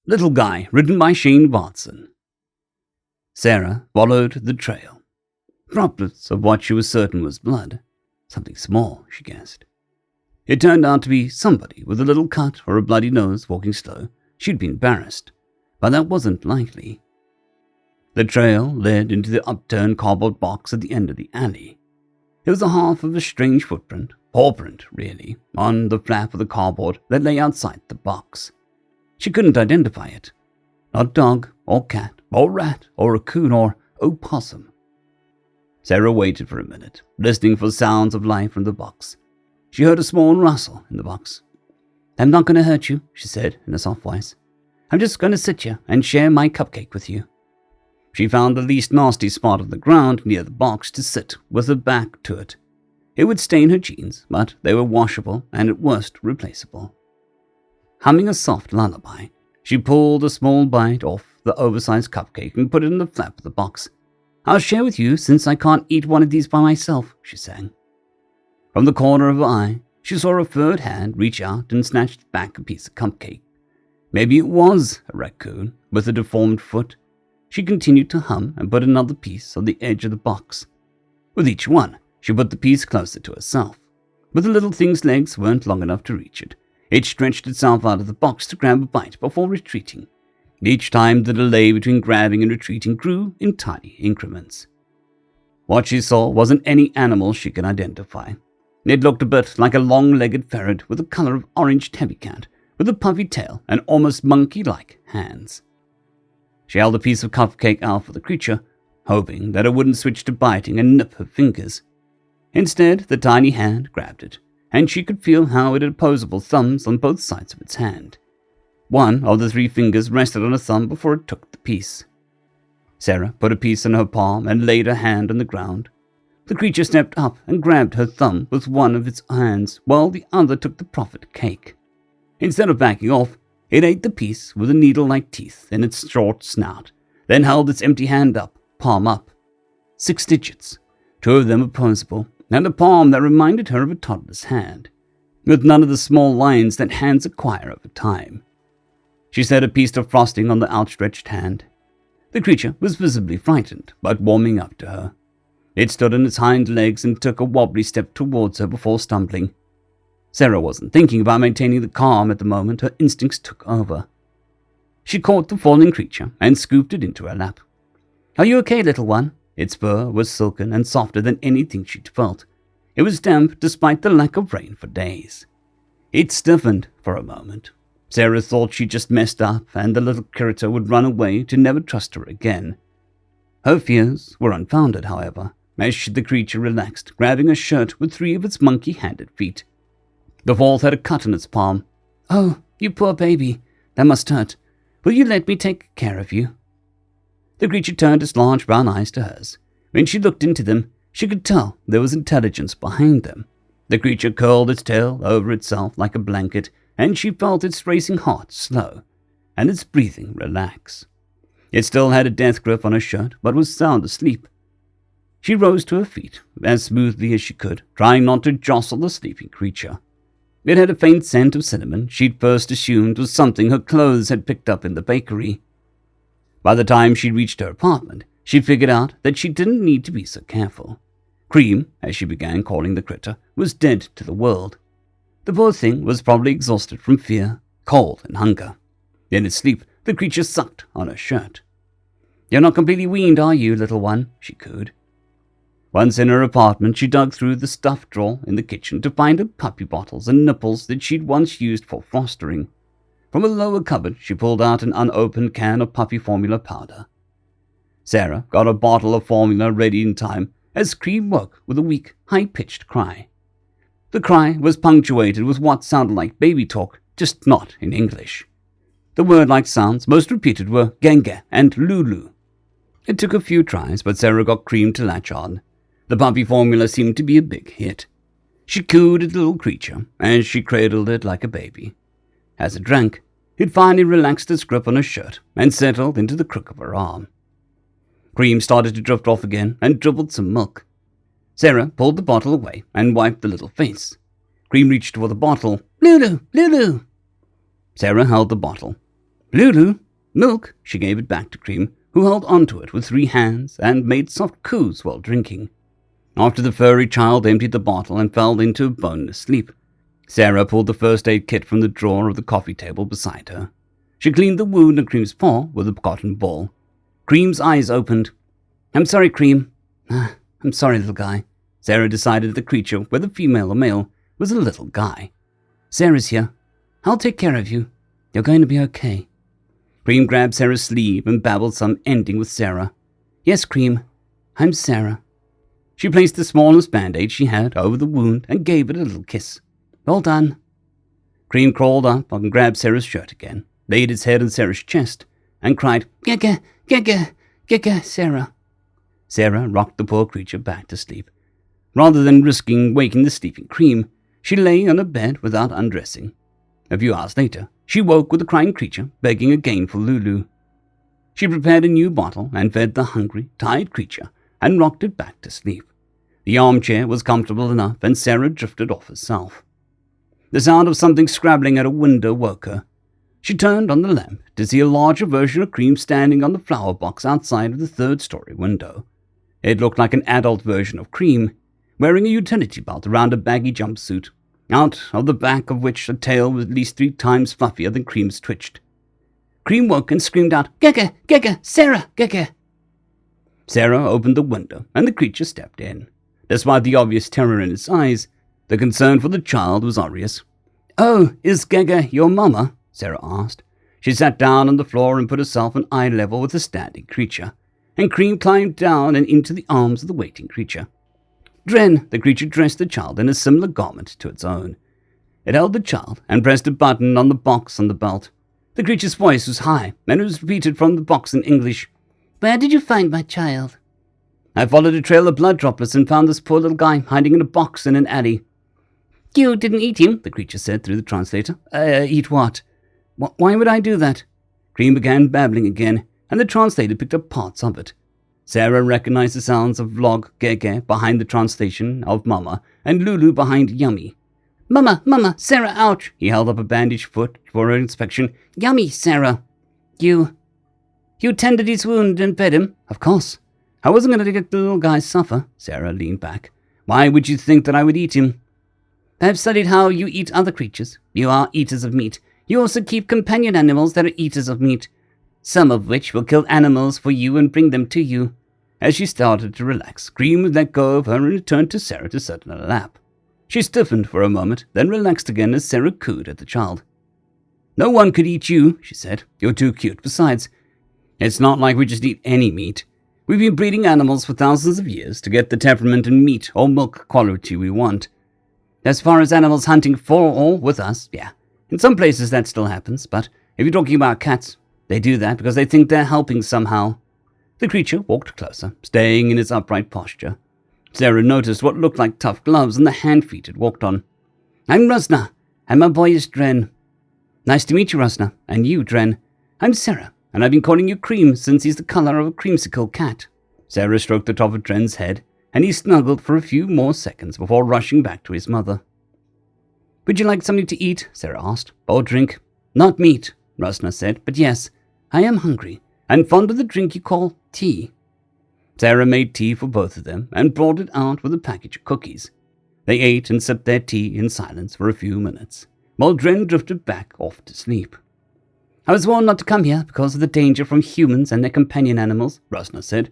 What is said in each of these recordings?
Little Guy, written by Sjanevardsson. Sarah followed the trail. Droplets of what she was certain was blood. Something small, she guessed. It turned out to be somebody with a little cut or a bloody nose walking slow. She'd been embarrassed, but that wasn't likely. The trail led into the upturned cardboard box at the end of the alley. It was the half of a strange footprint, paw print really, on the flap of the cardboard that lay outside the box. She couldn't identify it. Not dog, or cat, or rat, or raccoon, or opossum. Sarah waited for a minute, listening for sounds of life from the box. She heard a small rustle in the box. "I'm not going to hurt you," she said in a soft voice. "I'm just going to sit here and share my cupcake with you." She found the least nasty spot on the ground near the box to sit with her back to it. It would stain her jeans, but they were washable and at worst replaceable. Humming a soft lullaby, she pulled a small bite off the oversized cupcake and put it in the flap of the box. "I'll share with you since I can't eat one of these by myself," she sang. From the corner of her eye, she saw a furred hand reach out and snatched back a piece of cupcake. Maybe it was a raccoon with a deformed foot. She continued to hum and put another piece on the edge of the box. With each one, she put the piece closer to herself. But the little thing's legs weren't long enough to reach it. It stretched itself out of the box to grab a bite before retreating. Each time the delay between grabbing and retreating grew in tiny increments. What she saw wasn't any animal she could identify. It looked a bit like a long-legged ferret with the color of orange tabby cat, with a puffy tail and almost monkey-like hands. She held a piece of cupcake out for the creature, hoping that it wouldn't switch to biting and nip her fingers. Instead, the tiny hand grabbed it, and she could feel how it had opposable thumbs on both sides of its hand. One of the 3 fingers rested on a thumb before it took the piece. Sarah put a piece in her palm and laid her hand on the ground. The creature stepped up and grabbed her thumb with one of its hands, while the other took the proffered cake. Instead of backing off, it ate the piece with the needle-like teeth in its short snout, then held its empty hand up, palm up. 6 digits, 2 of them opposable, and a palm that reminded her of a toddler's hand, with none of the small lines that hands acquire over time. She set a piece of frosting on the outstretched hand. The creature was visibly frightened, but warming up to her. It stood on its hind legs and took a wobbly step towards her before stumbling. Sarah wasn't thinking about maintaining the calm at the moment. Her instincts took over. She caught the falling creature and scooped it into her lap. "Are you okay, little one?" Its fur was silken and softer than anything she'd felt. It was damp despite the lack of rain for days. It stiffened for a moment. Sarah thought she'd just messed up and the little critter would run away to never trust her again. Her fears were unfounded, however, as the creature relaxed, grabbing her shirt with 3 of its monkey-handed feet. The 4th had a cut in its palm. "Oh, you poor baby. That must hurt. Will you let me take care of you?" The creature turned its large brown eyes to hers. When she looked into them, she could tell there was intelligence behind them. The creature curled its tail over itself like a blanket, and she felt its racing heart slow, and its breathing relax. It still had a death grip on her shirt, but was sound asleep. She rose to her feet as smoothly as she could, trying not to jostle the sleeping creature. It had a faint scent of cinnamon she'd first assumed was something her clothes had picked up in the bakery. By the time she reached her apartment, she figured out that she didn't need to be so careful. Cream, as she began calling the critter, was dead to the world. The poor thing was probably exhausted from fear, cold, and hunger. In its sleep, the creature sucked on her shirt. "You're not completely weaned, are you, little one?" she cooed. Once in her apartment, she dug through the stuff drawer in the kitchen to find her puppy bottles and nipples that she'd once used for fostering. From a lower cupboard, she pulled out an unopened can of puppy formula powder. Sarah got a bottle of formula ready in time as Cream woke with a weak, high-pitched cry. The cry was punctuated with what sounded like baby talk, just not in English. The word-like sounds most repeated were Genge and Lulu. It took a few tries, but Sarah got Cream to latch on. The puppy formula seemed to be a big hit. She cooed at the little creature, and she cradled it like a baby. As it drank, it finally relaxed its grip on her shirt and settled into the crook of her arm. Cream started to drift off again and dribbled some milk. Sarah pulled the bottle away and wiped the little face. Cream reached for the bottle. "Lulu! Lulu!" Sarah held the bottle. Lulu, milk, she gave it back to Cream, who held onto it with 3 hands and made soft coos while drinking. After the furry child emptied the bottle and fell into a boneless sleep, Sarah pulled the first aid kit from the drawer of the coffee table beside her. She cleaned the wound on Cream's paw with a cotton ball. Cream's eyes opened. I'm sorry, Cream. I'm sorry, little guy. Sarah decided the creature, whether female or male, was a little guy. Sarah's here. I'll take care of you. You're going to be okay. Cream grabbed Sarah's sleeve and babbled some ending with Sarah. Yes, Cream. I'm Sarah. She placed the smallest band-aid she had over the wound and gave it a little kiss. Well done. Cream crawled up and grabbed Sarah's shirt again, laid its head on Sarah's chest, and cried, Gaga, Gaga, Gaga, Sarah. Sarah rocked the poor creature back to sleep. Rather than risking waking the sleeping Cream, she lay on her bed without undressing. A few hours later, she woke with the crying creature begging again for Lulu. She prepared a new bottle and fed the hungry, tired creature and rocked it back to sleep. The armchair was comfortable enough and Sarah drifted off herself. The sound of something scrabbling at a window woke her. She turned on the lamp to see a larger version of Cream standing on the flower box outside of the 3rd-story window. It looked like an adult version of Cream, wearing a utility belt around a baggy jumpsuit, out of the back of which a tail was at least 3 times fluffier than Cream's twitched. Cream woke and screamed out, Gaga, Gaga, Sarah, Gaga. Sarah opened the window and the creature stepped in. Despite the obvious terror in its eyes, the concern for the child was obvious. Oh, is Gaga your mama? Sarah asked. She sat down on the floor and put herself on eye level with the standing creature, and Cream climbed down and into the arms of the waiting creature. Dren, the creature dressed the child in a similar garment to its own. It held the child and pressed a button on the box on the belt. The creature's voice was high, and it was repeated from the box in English. Where did you find my child? I followed a trail of blood droplets and found this poor little guy hiding in a box in an alley. You didn't eat him, the creature said through the translator. Eat what? Why would I do that? Cream began babbling again, and the translator picked up parts of it. Sarah recognized the sounds of log, gege behind the translation of mama, and Lulu behind yummy. Mama, mama, Sarah, ouch! He held up a bandaged foot for her inspection. Yummy, Sarah. You tended his wound and fed him? Of course. I wasn't going to let the little guy suffer. Sarah leaned back. Why would you think that I would eat him? I've studied how you eat other creatures. You are eaters of meat. You also keep companion animals that are eaters of meat, some of which will kill animals for you and bring them to you. As she started to relax, Cream let go of her and returned to Sarah to sit on her lap. She stiffened for a moment, then relaxed again as Sarah cooed at the child. No one could eat you, she said. You're too cute. Besides, it's not like we just eat any meat. We've been breeding animals for thousands of years to get the temperament and meat or milk quality we want. As far as animals hunting for or with us, yeah. In some places that still happens, but if you're talking about cats, they do that because they think they're helping somehow. The creature walked closer, staying in its upright posture. Sarah noticed what looked like tough gloves and the hand feet it walked on. I'm Rosna, and my boy is Dren. Nice to meet you, Rosna, and you, Dren. I'm Sarah, and I've been calling you Cream since he's the color of a creamsicle cat. Sarah stroked the top of Dren's head, and he snuggled for a few more seconds before rushing back to his mother. Would you like something to eat? Sarah asked. Or drink? Not meat, Rosna said, but yes, I am hungry, and fond of the drink you call tea. Sarah made tea for both of them and brought it out with a package of cookies. They ate and sipped their tea in silence for a few minutes, while Dren drifted back off to sleep. I was warned not to come here because of the danger from humans and their companion animals, Rosna said.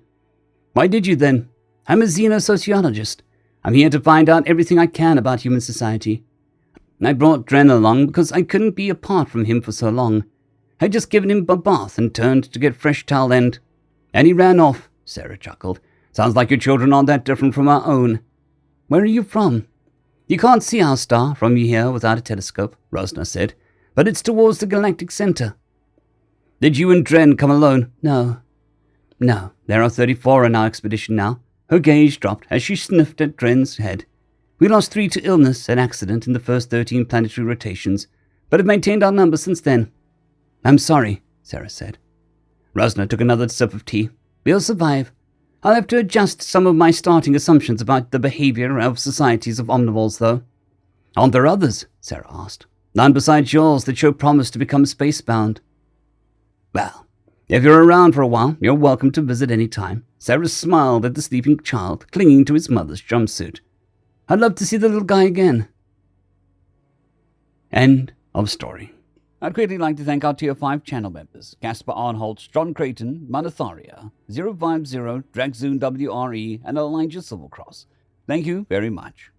Why did you then? I'm a xenosociologist. I'm here to find out everything I can about human society. I brought Dren along because I couldn't be apart from him for so long. I'd just given him a bath and turned to get fresh towel and he ran off, Sarah chuckled. Sounds like your children aren't that different from our own. Where are you from? You can't see our star from here without a telescope, Rosna said, but it's towards the galactic center. Did you and Dren come alone? No, there are 34 on our expedition now. Her gaze dropped as she sniffed at Dren's head. We lost 3 to illness and accident in the first 13 planetary rotations, but have maintained our number since then. I'm sorry, Sarah said. Rosna took another sip of tea. We'll survive. I'll have to adjust some of my starting assumptions about the behavior of societies of omnivores, though. Aren't there others? Sarah asked. None besides yours that show promise to become spacebound. Well, if you're around for a while, you're welcome to visit any time. Sarah smiled at the sleeping child, clinging to his mother's jumpsuit. I'd love to see the little guy again. End of story. I'd greatly like to thank our Tier 5 channel members, Casper Arnholtz, John Creighton, Manatharia, 050, Dragzoon WRE, and Elijah Silvercross. Thank you very much.